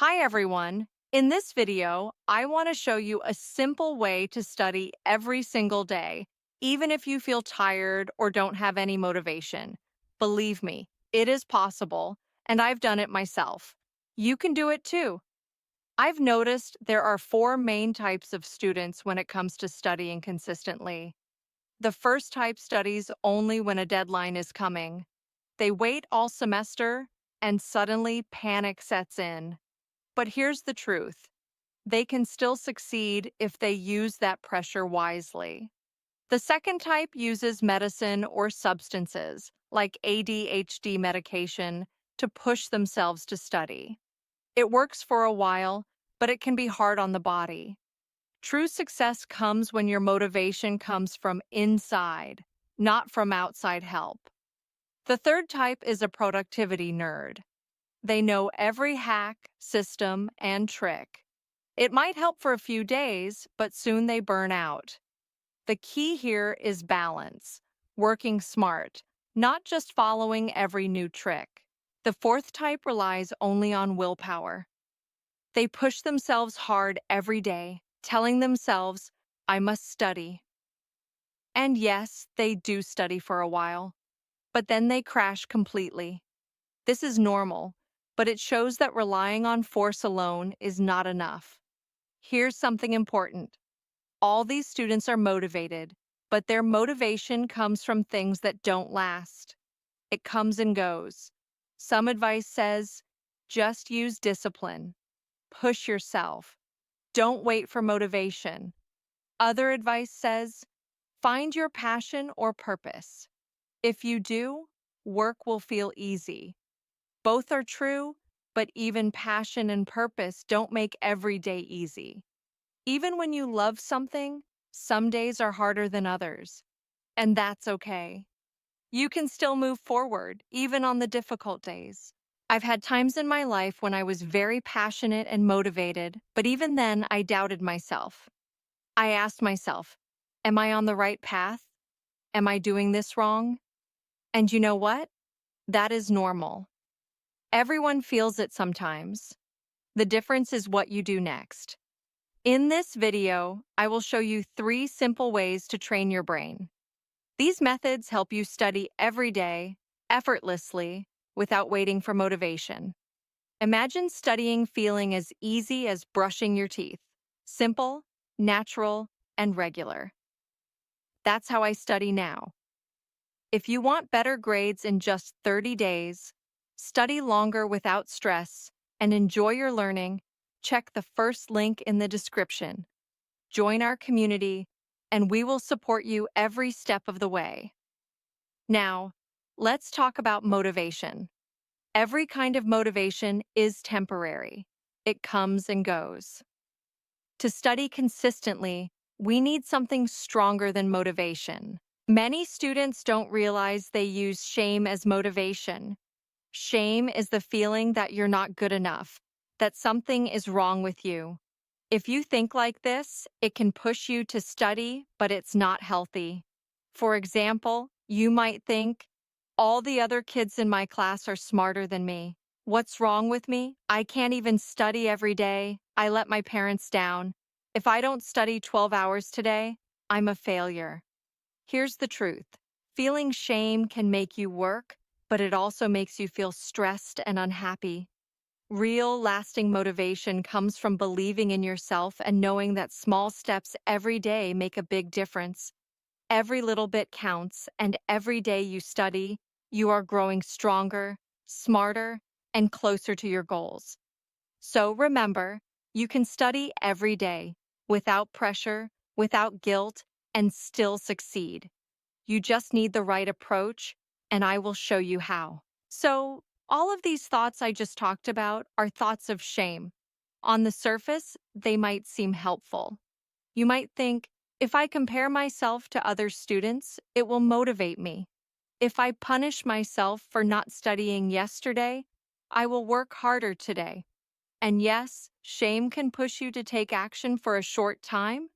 Hi everyone. In this video, I want to show you a simple way to study every single day, even if you feel tired or don't have any motivation. Believe me, it is possible, and I've done it myself. You can do it too. I've noticed there are four main types of students when it comes to studying consistently. The first type studies only when a deadline is coming. They wait all semester, and suddenly panic sets in. But here's the truth. They can still succeed if they use that pressure wisely. The second type uses medicine or substances, like ADHD medication, to push themselves to study. It works for a while, but it can be hard on the body. True success comes when your motivation comes from inside, not from outside help. The third type is a productivity nerd. They know every hack, system, and trick. It might help for a few days, but soon they burn out. The key here is balance, working smart, not just following every new trick. The fourth type relies only on willpower. They push themselves hard every day, telling themselves, I must study. And yes, they do study for a while, but then they crash completely. This is normal, but it shows that relying on force alone is not enough. Here's something important. All these students are motivated, but their motivation comes from things that don't last. It comes and goes. Some advice says, just use discipline. Push yourself. Don't wait for motivation. Other advice says, find your passion or purpose. If you do, work will feel easy. Both are true, but even passion and purpose don't make every day easy. Even when you love something, some days are harder than others, and that's okay. You can still move forward, even on the difficult days. I've had times in my life when I was very passionate and motivated, but even then I doubted myself. I asked myself, am I on the right path? Am I doing this wrong? And you know what? That is normal. Everyone feels it sometimes. The difference is what you do next. In this video, I will show you 3 simple ways to train your brain. These methods help you study every day, effortlessly, without waiting for motivation. Imagine studying feeling as easy as brushing your teeth. Simple, natural, and regular. That's how I study now. If you want better grades in just 30 days, study longer without stress, and enjoy your learning, check the first link in the description. Join our community, and we will support you every step of the way. Now, let's talk about motivation. Every kind of motivation is temporary. It comes and goes. To study consistently, we need something stronger than motivation. Many students don't realize they use shame as motivation. Shame is the feeling that you're not good enough, that something is wrong with you. If you think like this, it can push you to study, but it's not healthy. For example, you might think, all the other kids in my class are smarter than me. What's wrong with me? I can't even study every day. I let my parents down. If I don't study 12 hours today, I'm a failure. Here's the truth. Feeling shame can make you work, but it also makes you feel stressed and unhappy. Real, lasting motivation comes from believing in yourself and knowing that small steps every day make a big difference. Every little bit counts, and every day you study, you are growing stronger, smarter, and closer to your goals. So remember, you can study every day, without pressure, without guilt, and still succeed. You just need the right approach, and I will show you how. So, all of these thoughts I just talked about are thoughts of shame. On the surface, they might seem helpful. You might think, if I compare myself to other students, it will motivate me. If I punish myself for not studying yesterday, I will work harder today. And yes, shame can push you to take action for a short time.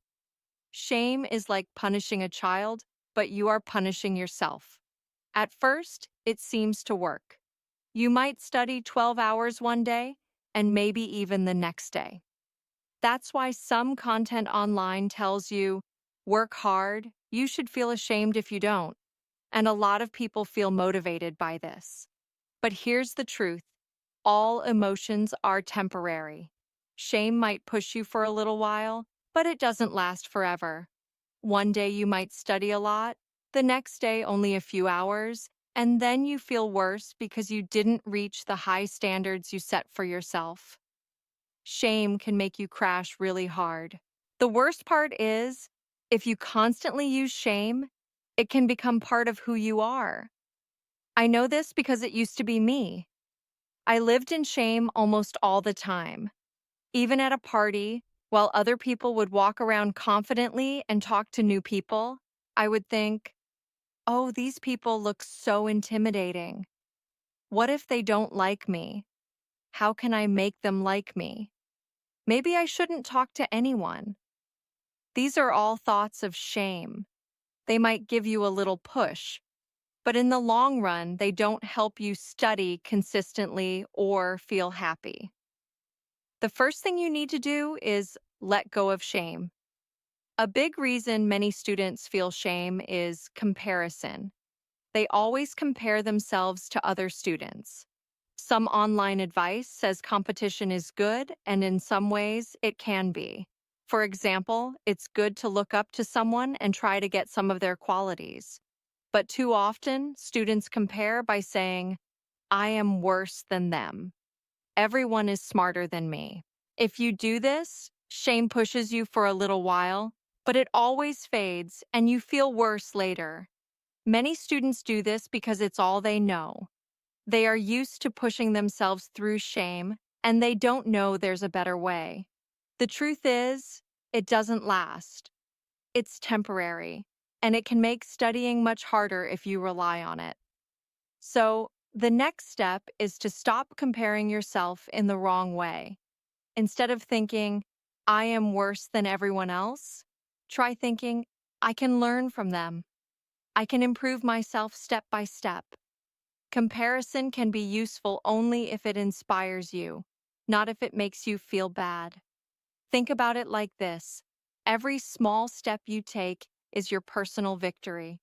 Shame is like punishing a child, but you are punishing yourself. At first, it seems to work. You might study 12 hours one day, and maybe even the next day. That's why some content online tells you, work hard, you should feel ashamed if you don't. And a lot of people feel motivated by this. But here's the truth, all emotions are temporary. Shame might push you for a little while, but it doesn't last forever. One day you might study a lot, the next day only a few hours, and then you feel worse because you didn't reach the high standards you set for yourself. Shame can make you crash really hard. The worst part is, if you constantly use shame, it can become part of who you are. I know this because it used to be me. I lived in shame almost all the time. Even at a party, while other people would walk around confidently and talk to new people, I would think, oh, these people look so intimidating. What if they don't like me? How can I make them like me? Maybe I shouldn't talk to anyone. These are all thoughts of shame. They might give you a little push, but in the long run, they don't help you study consistently or feel happy. The first thing you need to do is let go of shame. A big reason many students feel shame is comparison. They always compare themselves to other students. Some online advice says competition is good, and in some ways, it can be. For example, it's good to look up to someone and try to get some of their qualities. But too often, students compare by saying, I am worse than them. Everyone is smarter than me. If you do this, shame pushes you for a little while, but it always fades and you feel worse later. Many students do this because it's all they know. They are used to pushing themselves through shame, and they don't know there's a better way. The truth is, it doesn't last. It's temporary, and it can make studying much harder if you rely on it. So, the next step is to stop comparing yourself in the wrong way. Instead of thinking, I am worse than everyone else, try thinking, I can learn from them. I can improve myself step by step. Comparison can be useful only if it inspires you, not if it makes you feel bad. Think about it like this. Every small step you take is your personal victory.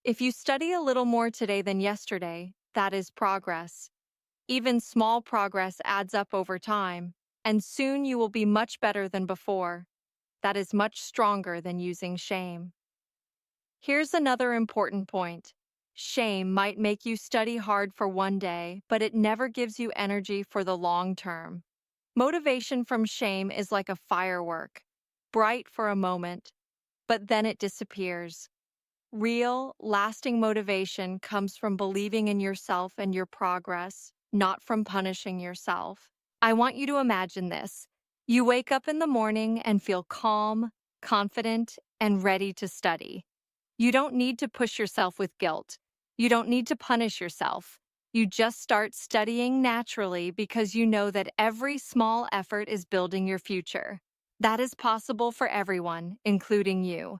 If you study a little more today than yesterday, that is progress. Even small progress adds up over time, and soon you will be much better than before. That is much stronger than using shame. Here's another important point. Shame might make you study hard for one day, but it never gives you energy for the long term. Motivation from shame is like a firework, bright for a moment, but then it disappears. Real, lasting motivation comes from believing in yourself and your progress, not from punishing yourself. I want you to imagine this. You wake up in the morning and feel calm, confident, and ready to study. You don't need to push yourself with guilt. You don't need to punish yourself. You just start studying naturally because you know that every small effort is building your future. That is possible for everyone, including you.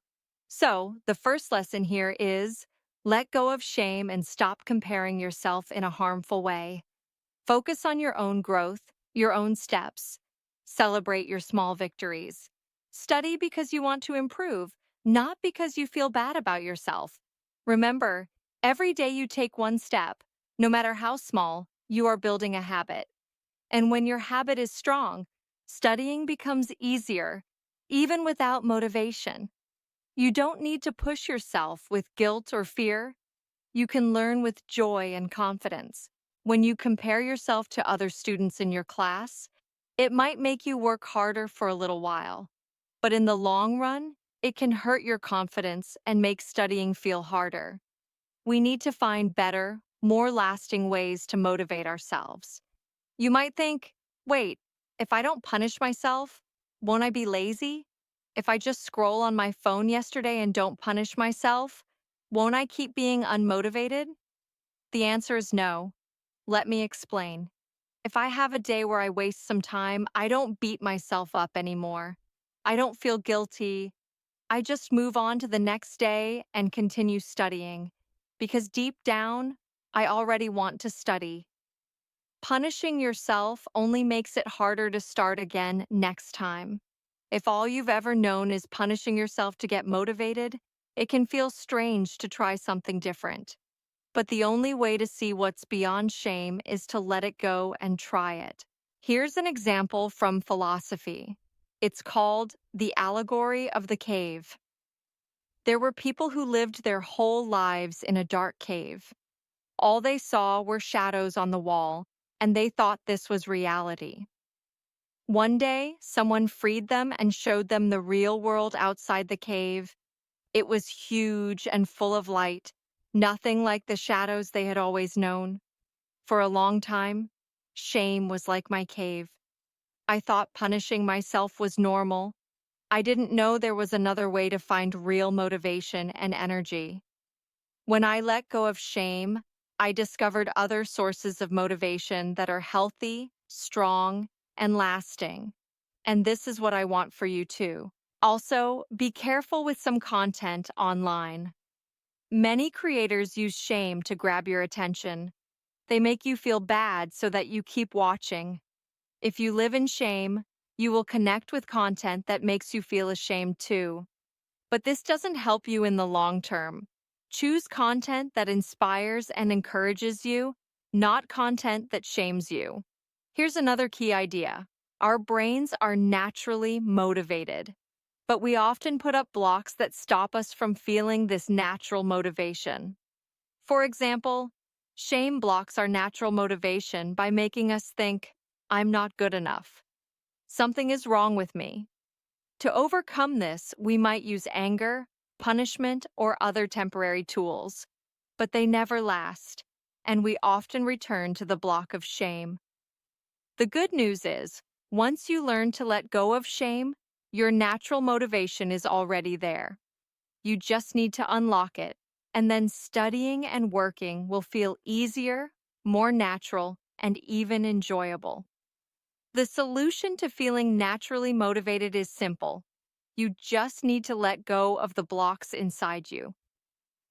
So, the first lesson here is let go of shame and stop comparing yourself in a harmful way. Focus on your own growth, your own steps. Celebrate your small victories. Study because you want to improve, not because you feel bad about yourself. Remember, every day you take one step, no matter how small, you are building a habit. And when your habit is strong, studying becomes easier, even without motivation. You don't need to push yourself with guilt or fear. You can learn with joy and confidence. When you compare yourself to other students in your class, it might make you work harder for a little while. But in the long run, it can hurt your confidence and make studying feel harder. We need to find better, more lasting ways to motivate ourselves. You might think, wait, if I don't punish myself, won't I be lazy? If I just scroll on my phone yesterday and don't punish myself, won't I keep being unmotivated? The answer is no. Let me explain. If I have a day where I waste some time, I don't beat myself up anymore. I don't feel guilty. I just move on to the next day and continue studying. Because deep down, I already want to study. Punishing yourself only makes it harder to start again next time. If all you've ever known is punishing yourself to get motivated, it can feel strange to try something different. But the only way to see what's beyond shame is to let it go and try it. Here's an example from philosophy. It's called The Allegory of the Cave. There were people who lived their whole lives in a dark cave. All they saw were shadows on the wall, and they thought this was reality. One day, someone freed them and showed them the real world outside the cave. It was huge and full of light, nothing like the shadows they had always known. For a long time, shame was like my cave. I thought punishing myself was normal. I didn't know there was another way to find real motivation and energy. When I let go of shame, I discovered other sources of motivation that are healthy, strong, and lasting. And this is what I want for you too. Also, be careful with some content online. Many creators use shame to grab your attention. They make you feel bad so that you keep watching. If you live in shame, you will connect with content that makes you feel ashamed too. But this doesn't help you in the long term. Choose content that inspires and encourages you, not content that shames you. Here's another key idea. Our brains are naturally motivated, but we often put up blocks that stop us from feeling this natural motivation. For example, shame blocks our natural motivation by making us think, I'm not good enough. Something is wrong with me. To overcome this, we might use anger, punishment, or other temporary tools, but they never last, and we often return to the block of shame. The good news is, once you learn to let go of shame, your natural motivation is already there. You just need to unlock it, and then studying and working will feel easier, more natural, and even enjoyable. The solution to feeling naturally motivated is simple. You just need to let go of the blocks inside you.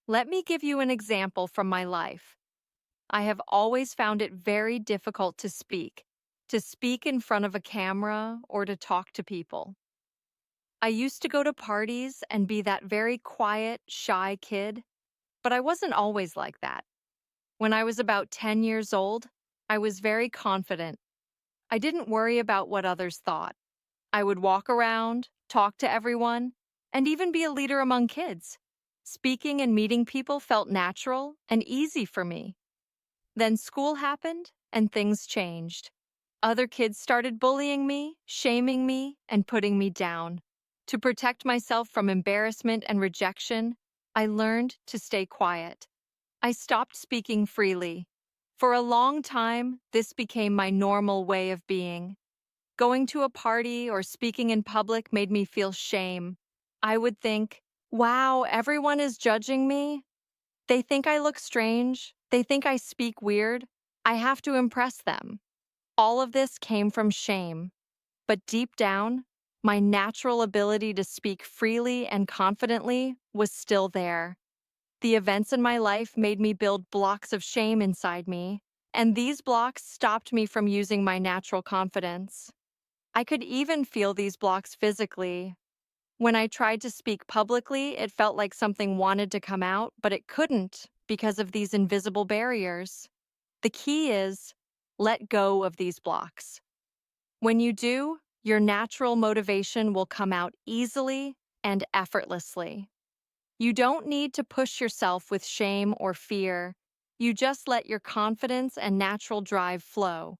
Let me give you an example from my life. I have always found it very difficult to speak in front of a camera or to talk to people. I used to go to parties and be that very quiet, shy kid, but I wasn't always like that. When I was about 10 years old, I was very confident. I didn't worry about what others thought. I would walk around, talk to everyone, and even be a leader among kids. Speaking and meeting people felt natural and easy for me. Then school happened, and things changed. Other kids started bullying me, shaming me, and putting me down. To protect myself from embarrassment and rejection, I learned to stay quiet. I stopped speaking freely. For a long time, this became my normal way of being. Going to a party or speaking in public made me feel shame. I would think, wow, everyone is judging me. They think I look strange. They think I speak weird. I have to impress them. All of this came from shame. But deep down, my natural ability to speak freely and confidently was still there. The events in my life made me build blocks of shame inside me, and these blocks stopped me from using my natural confidence. I could even feel these blocks physically. When I tried to speak publicly, it felt like something wanted to come out, but it couldn't because of these invisible barriers. The key is, let go of these blocks. When you do, your natural motivation will come out easily and effortlessly. You don't need to push yourself with shame or fear. You just let your confidence and natural drive flow.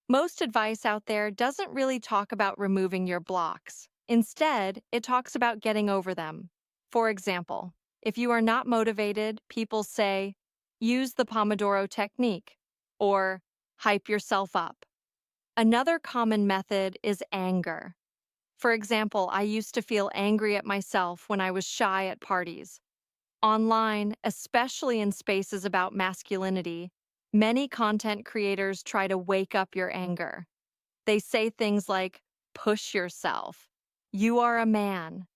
Most advice out there doesn't really talk about removing your blocks. Instead, it talks about getting over them. For example, if you are not motivated, people say, use the Pomodoro technique, or hype yourself up. Another common method is anger. For example, I used to feel angry at myself when I was shy at parties. Online, especially in spaces about masculinity, many content creators try to wake up your anger. They say things like, push yourself. You are a man.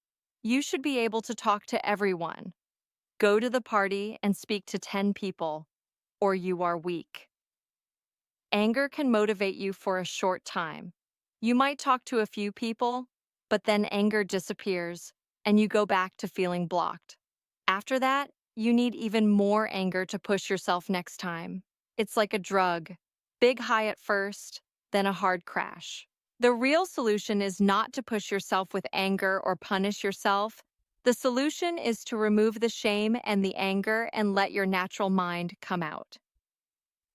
You should be able to talk to everyone. Go to the party and speak to 10 people, or you are weak. Anger can motivate you for a short time. You might talk to a few people, but then anger disappears and you go back to feeling blocked. After that, you need even more anger to push yourself next time. It's like a drug. Big high at first, then a hard crash. The real solution is not to push yourself with anger or punish yourself. The solution is to remove the shame and the anger and let your natural mind come out.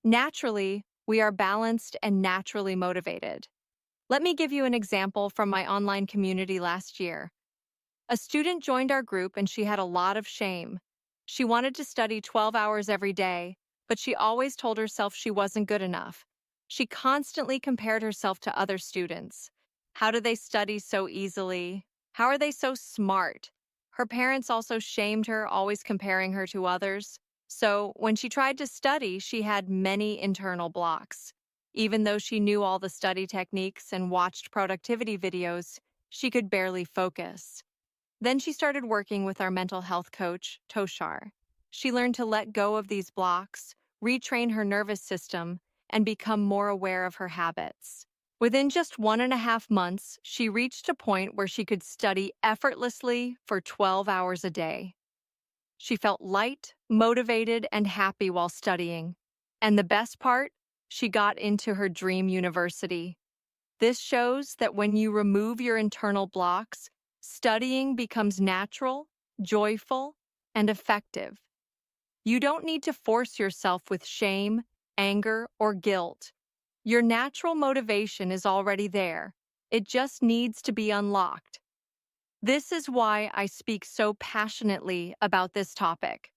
Naturally, we are balanced and naturally motivated. Let me give you an example from my online community last year. A student joined our group and she had a lot of shame. She wanted to study 12 hours every day, but she always told herself she wasn't good enough. She constantly compared herself to other students. How do they study so easily? How are they so smart? Her parents also shamed her, always comparing her to others. So, when she tried to study, she had many internal blocks. Even though she knew all the study techniques and watched productivity videos, she could barely focus. Then she started working with our mental health coach, Toshar. She learned to let go of these blocks, retrain her nervous system, and become more aware of her habits. Within just 1.5 months, she reached a point where she could study effortlessly for 12 hours a day. She felt light, motivated, and happy while studying. And the best part, she got into her dream university. This shows that when you remove your internal blocks, studying becomes natural, joyful, and effective. You don't need to force yourself with shame, anger, or guilt. Your natural motivation is already there. It just needs to be unlocked. This is why I speak so passionately about this topic.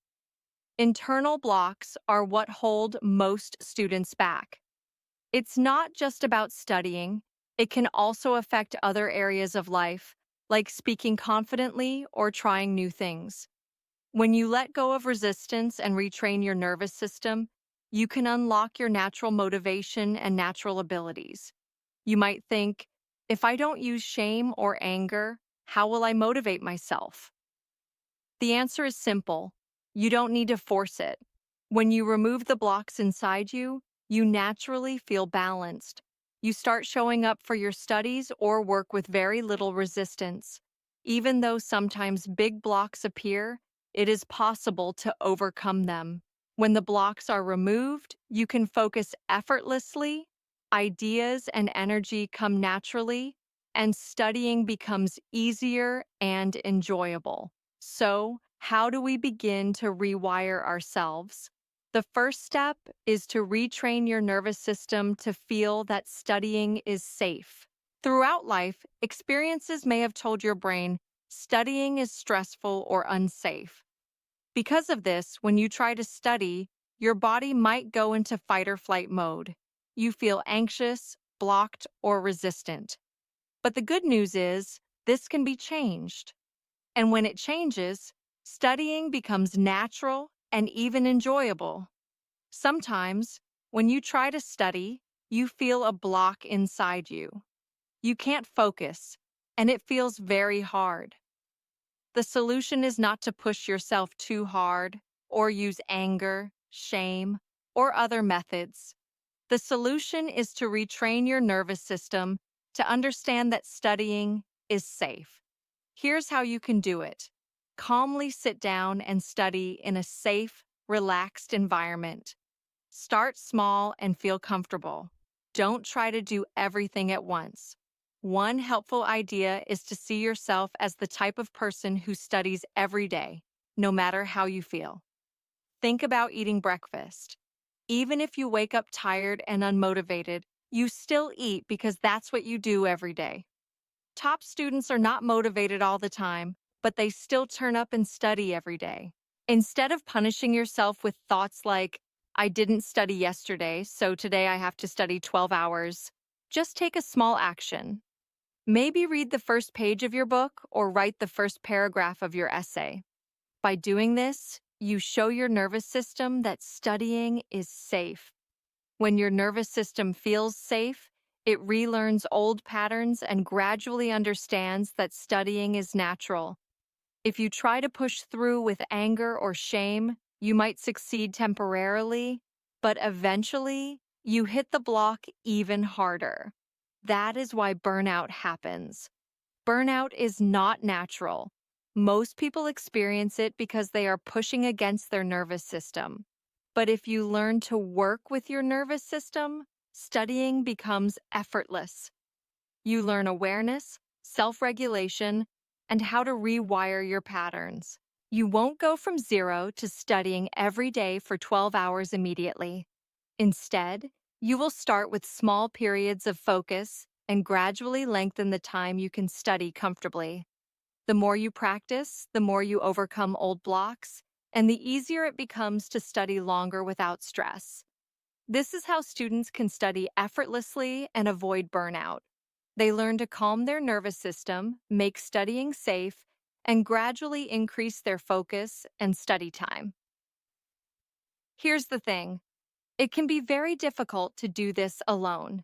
Internal blocks are what hold most students back. It's not just about studying, it can also affect other areas of life, like speaking confidently or trying new things. When you let go of resistance and retrain your nervous system, you can unlock your natural motivation and natural abilities. You might think, if I don't use shame or anger, how will I motivate myself? The answer is simple. You don't need to force it. When you remove the blocks inside you, you naturally feel balanced. You start showing up for your studies or work with very little resistance. Even though sometimes big blocks appear, it is possible to overcome them. When the blocks are removed, you can focus effortlessly, ideas and energy come naturally, and studying becomes easier and enjoyable. So, how do we begin to rewire ourselves? The first step is to retrain your nervous system to feel that studying is safe. Throughout life, experiences may have told your brain studying is stressful or unsafe. Because of this, when you try to study, your body might go into fight or flight mode. You feel anxious, blocked, or resistant. But the good news is, this can be changed. And when it changes, studying becomes natural and even enjoyable. Sometimes, when you try to study, you feel a block inside you. You can't focus, and it feels very hard. The solution is not to push yourself too hard or use anger, shame, or other methods. The solution is to retrain your nervous system to understand that studying is safe. Here's how you can do it. Calmly sit down and study in a safe, relaxed environment. Start small and feel comfortable. Don't try to do everything at once. One helpful idea is to see yourself as the type of person who studies every day, no matter how you feel. Think about eating breakfast. Even if you wake up tired and unmotivated, you still eat because that's what you do every day. Top students are not motivated all the time, but they still turn up and study every day. Instead of punishing yourself with thoughts like, I didn't study yesterday, so today I have to study 12 hours, just take a small action. Maybe read the first page of your book or write the first paragraph of your essay. By doing this, you show your nervous system that studying is safe. When your nervous system feels safe, it relearns old patterns and gradually understands that studying is natural. If you try to push through with anger or shame, you might succeed temporarily, but eventually, you hit the block even harder. That is why burnout happens. Burnout is not natural. Most people experience it because they are pushing against their nervous system. But if you learn to work with your nervous system, studying becomes effortless. You learn awareness, self-regulation, and how to rewire your patterns. You won't go from zero to studying every day for 12 hours immediately. Instead, you will start with small periods of focus and gradually lengthen the time you can study comfortably. The more you practice, the more you overcome old blocks, and the easier it becomes to study longer without stress. This is how students can study effortlessly and avoid burnout. They learn to calm their nervous system, make studying safe, and gradually increase their focus and study time. Here's the thing. It can be very difficult to do this alone.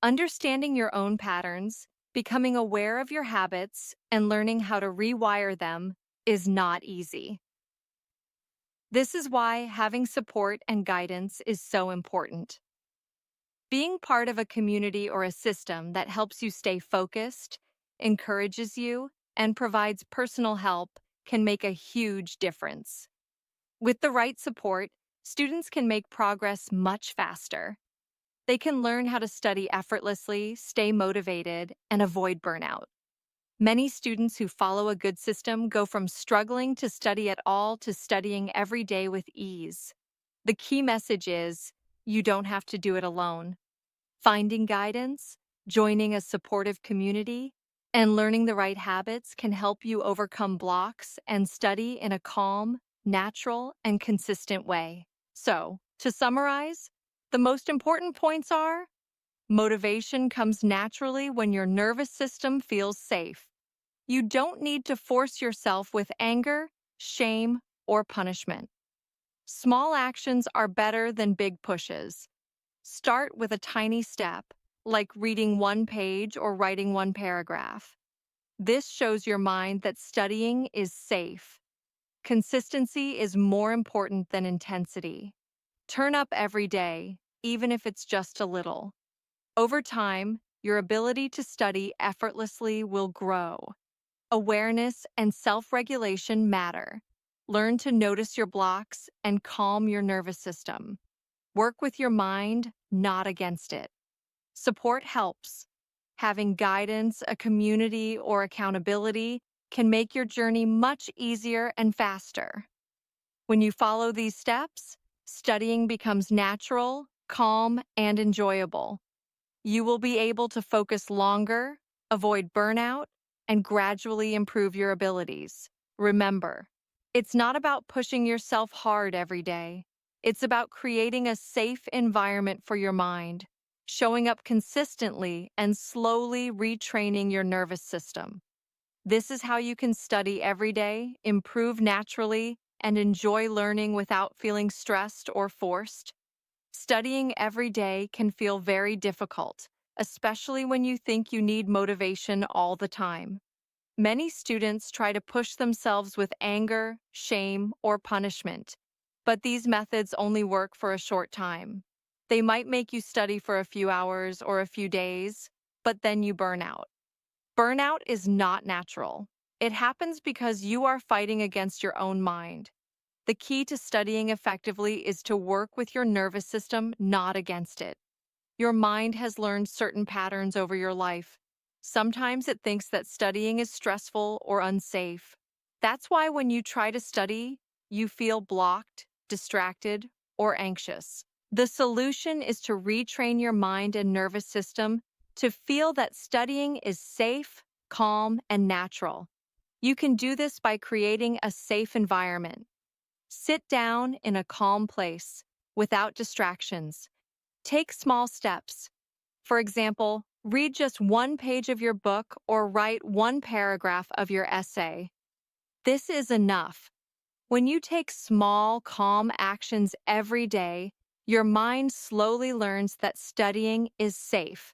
Understanding your own patterns, becoming aware of your habits, and learning how to rewire them is not easy. This is why having support and guidance is so important. Being part of a community or a system that helps you stay focused, encourages you, and provides personal help can make a huge difference. With the right support, students can make progress much faster. They can learn how to study effortlessly, stay motivated, and avoid burnout. Many students who follow a good system go from struggling to study at all to studying every day with ease. The key message is, you don't have to do it alone. Finding guidance, joining a supportive community, and learning the right habits can help you overcome blocks and study in a calm, natural, and consistent way. So, to summarize, the most important points are: motivation comes naturally when your nervous system feels safe. You don't need to force yourself with anger, shame, or punishment. Small actions are better than big pushes. Start with a tiny step, like reading one page or writing one paragraph. This shows your mind that studying is safe. Consistency is more important than intensity. Turn up every day, even if it's just a little. Over time, your ability to study effortlessly will grow. Awareness and self-regulation matter. Learn to notice your blocks and calm your nervous system. Work with your mind, not against it. Support helps. Having guidance, a community, or accountability can make your journey much easier and faster. When you follow these steps, studying becomes natural, calm, and enjoyable. You will be able to focus longer, avoid burnout, and gradually improve your abilities. Remember, it's not about pushing yourself hard every day. It's about creating a safe environment for your mind, showing up consistently, and slowly retraining your nervous system. This is how you can study every day, improve naturally, and enjoy learning without feeling stressed or forced. Studying every day can feel very difficult, especially when you think you need motivation all the time. Many students try to push themselves with anger, shame, or punishment, but these methods only work for a short time. They might make you study for a few hours or a few days, but then you burn out. Burnout is not natural. It happens because you are fighting against your own mind. The key to studying effectively is to work with your nervous system, not against it. Your mind has learned certain patterns over your life. Sometimes it thinks that studying is stressful or unsafe. That's why when you try to study, you feel blocked, distracted, or anxious. The solution is to retrain your mind and nervous system to feel that studying is safe, calm, and natural. You can do this by creating a safe environment. Sit down in a calm place, without distractions. Take small steps. For example, read just one page of your book or write one paragraph of your essay. This is enough. When you take small, calm actions every day, your mind slowly learns that studying is safe.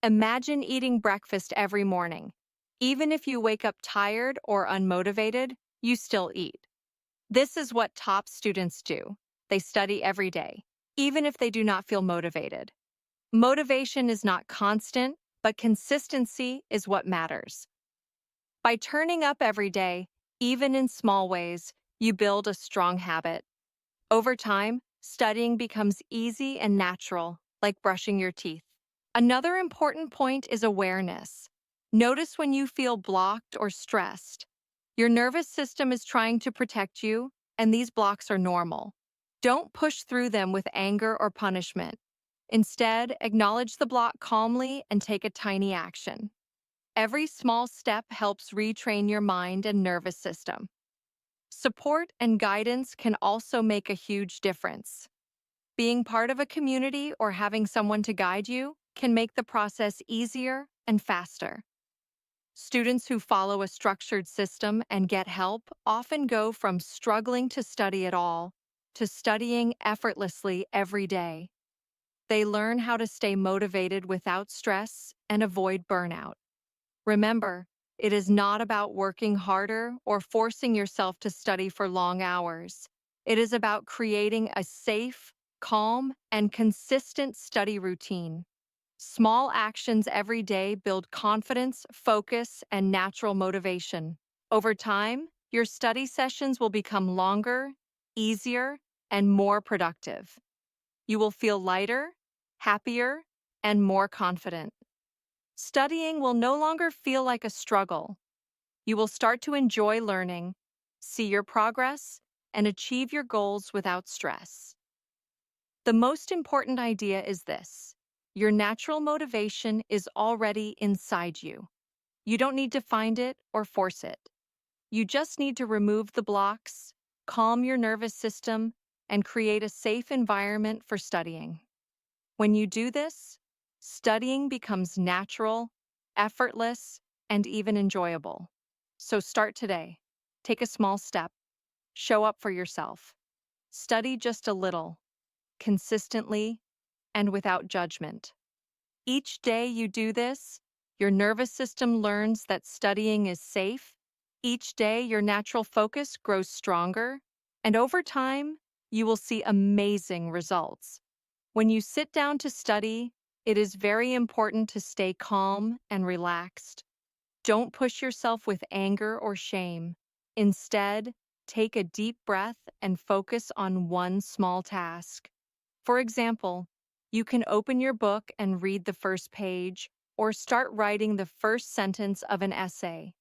Imagine eating breakfast every morning. Even if you wake up tired or unmotivated, you still eat. This is what top students do. They study every day, even if they do not feel motivated. Motivation is not constant, but consistency is what matters. By turning up every day, even in small ways, you build a strong habit. Over time, studying becomes easy and natural, like brushing your teeth. Another important point is awareness. Notice when you feel blocked or stressed. Your nervous system is trying to protect you, and these blocks are normal. Don't push through them with anger or punishment. Instead, acknowledge the block calmly and take a tiny action. Every small step helps retrain your mind and nervous system. Support and guidance can also make a huge difference. Being part of a community or having someone to guide you can make the process easier and faster. Students who follow a structured system and get help often go from struggling to study at all to studying effortlessly every day. They learn how to stay motivated without stress and avoid burnout. Remember, it is not about working harder or forcing yourself to study for long hours. It is about creating a safe, calm, and consistent study routine. Small actions every day build confidence, focus, and natural motivation. Over time, your study sessions will become longer, easier, and more productive. You will feel lighter, happier, and more confident. Studying will no longer feel like a struggle. You will start to enjoy learning, see your progress, and achieve your goals without stress. The most important idea is this: your natural motivation is already inside you. You don't need to find it or force it. You just need to remove the blocks, calm your nervous system, and create a safe environment for studying. When you do this, studying becomes natural, effortless, and even enjoyable. So start today. Take a small step. Show up for yourself. Study just a little, consistently, and without judgment. Each day you do this, your nervous system learns that studying is safe. Each day your natural focus grows stronger, and over time, you will see amazing results. When you sit down to study, it is very important to stay calm and relaxed. Don't push yourself with anger or shame. Instead, take a deep breath and focus on one small task. For example, you can open your book and read the first page, or start writing the first sentence of an essay.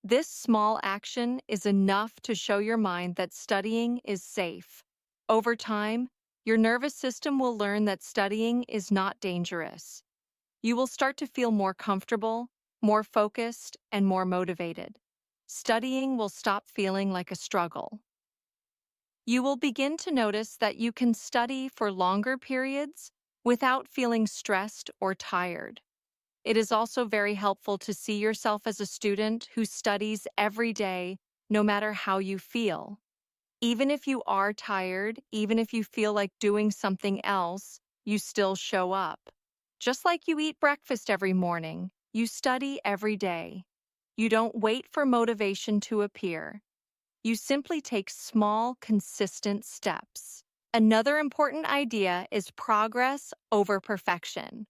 This small action is enough to show your mind that studying is safe. Over time, your nervous system will learn that studying is not dangerous. You will start to feel more comfortable, more focused, and more motivated. Studying will stop feeling like a struggle. You will begin to notice that you can study for longer periods without feeling stressed or tired. It is also very helpful to see yourself as a student who studies every day, no matter how you feel. Even if you are tired, even if you feel like doing something else, you still show up. Just like you eat breakfast every morning, you study every day. You don't wait for motivation to appear. You simply take small, consistent steps. Another important idea is progress over perfection.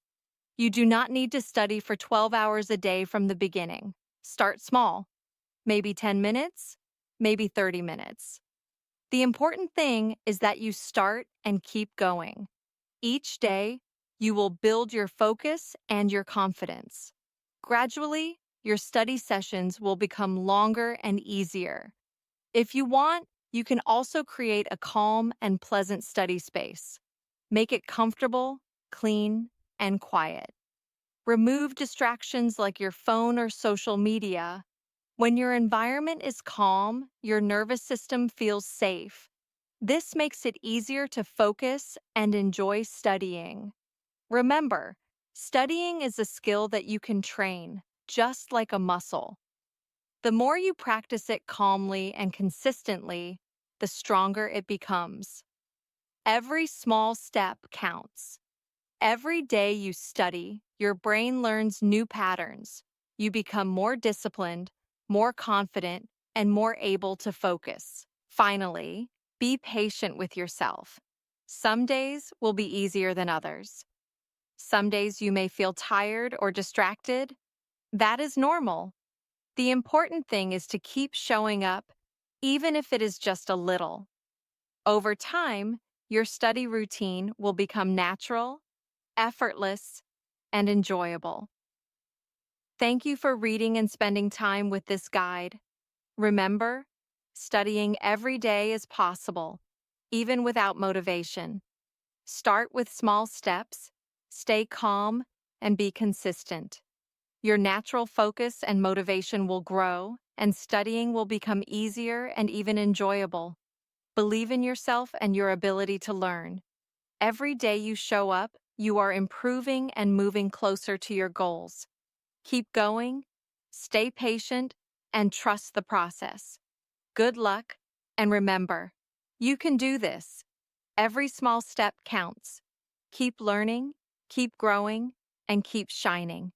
You do not need to study for 12 hours a day from the beginning. Start small. Maybe 10 minutes, maybe 30 minutes. The important thing is that you start and keep going. Each day, you will build your focus and your confidence. Gradually, your study sessions will become longer and easier. If you want, you can also create a calm and pleasant study space. Make it comfortable, clean, and quiet. Remove distractions like your phone or social media. When your environment is calm, your nervous system feels safe. This makes it easier to focus and enjoy studying. Remember, studying is a skill that you can train, just like a muscle. The more you practice it calmly and consistently, the stronger it becomes. Every small step counts. Every day you study, your brain learns new patterns. You become more disciplined, more confident, and more able to focus. Finally, be patient with yourself. Some days will be easier than others. Some days you may feel tired or distracted. That is normal. The important thing is to keep showing up, even if it is just a little. Over time, your study routine will become natural, effortless, and enjoyable. Thank you for reading and spending time with this guide. Remember, studying every day is possible, even without motivation. Start with small steps, stay calm, and be consistent. Your natural focus and motivation will grow, and studying will become easier and even enjoyable. Believe in yourself and your ability to learn. Every day you show up, you are improving and moving closer to your goals. Keep going, stay patient, and trust the process. Good luck, and remember, you can do this. Every small step counts. Keep learning, keep growing, and keep shining.